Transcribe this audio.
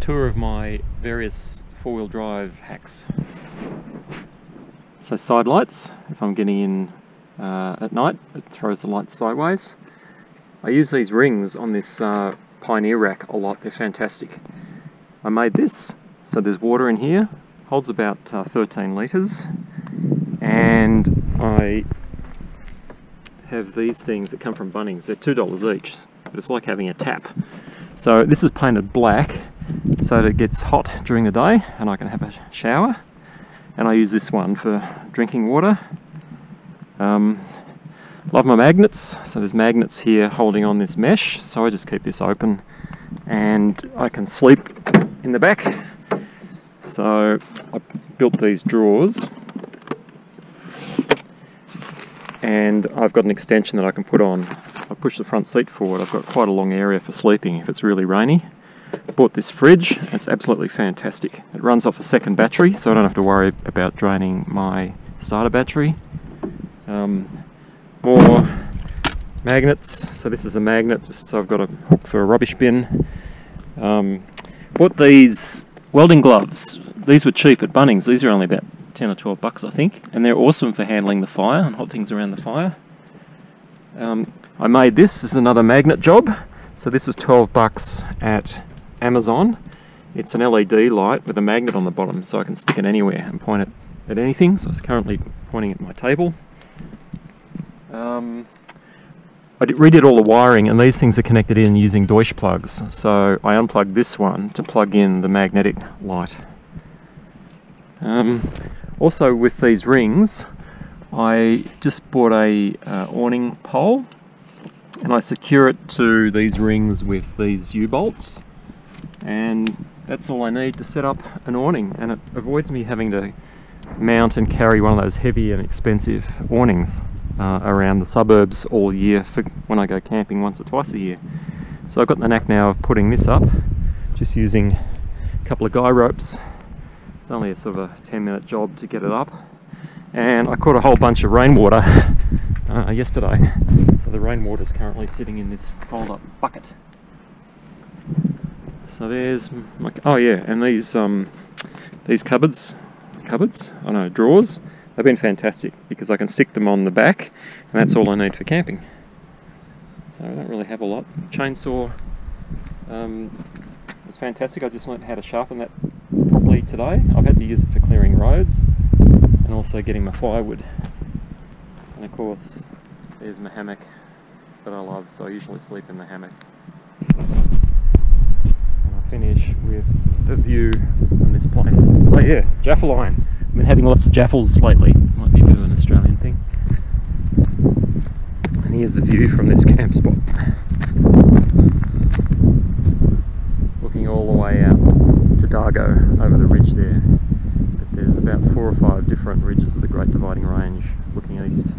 tour of my various four-wheel drive hacks. So side lights, if I'm getting in at night, it throws the lights sideways. I use these rings on this Pioneer rack a lot, they're fantastic. I made this, so there's water in here, holds about 13 litres, and I have these things that come from Bunnings. They're $2 each, but it's like having a tap. So this is painted black so that it gets hot during the day and I can have a shower. And I use this one for drinking water. Love my magnets, so there's magnets here holding on this mesh, so I just keep this open and I can sleep in the back. So I built these drawers and I've got an extension that I can put on. I push the front seat forward, I've got quite a long area for sleeping if it's really rainy. Bought this fridge, it's absolutely fantastic. It runs off a second battery, so I don't have to worry about draining my starter battery. More magnets, so this is a magnet, just so I've got a hook for a rubbish bin. Bought these welding gloves. These were cheap at Bunnings, these are only about 10 or 12 bucks I think, and they're awesome for handling the fire and hot things around the fire. I made this is another magnet job, so this was 12 bucks at Amazon. It's an LED light with a magnet on the bottom, so I can stick it anywhere and point it at anything. So it's currently pointing at my table. I redid all the wiring, and these things are connected in using Deutsch plugs. So I unplugged this one to plug in the magnetic light. Also with these rings, I just bought a awning pole, and I secure it to these rings with these U-bolts, and that's all I need to set up an awning, and it avoids me having to mount and carry one of those heavy and expensive awnings around the suburbs all year for when I go camping once or twice a year. So I've got the knack now of putting this up, just using a couple of guy ropes. It's only a sort of a 10-minute job to get it up, and I caught a whole bunch of rainwater yesterday, so the rainwater is currently sitting in this fold-up bucket. So there's my, oh yeah, and these drawers, they've been fantastic because I can stick them on the back, and that's all I need for camping. So I don't really have a lot. Chainsaw was fantastic. I just learned how to sharpen that properly today. I've had to use it for clearing roads and also getting my firewood. And of course, there's my hammock that I love, so I usually sleep in the hammock. And I'll finish with a view from this place. Oh yeah, jaffle line. I've been having lots of jaffles lately. Might be a bit of an Australian thing. And here's the view from this camp spot. Looking all the way out to Dargo over the ridge there. But there's about 4 or 5 different ridges of the Great Dividing Range looking east.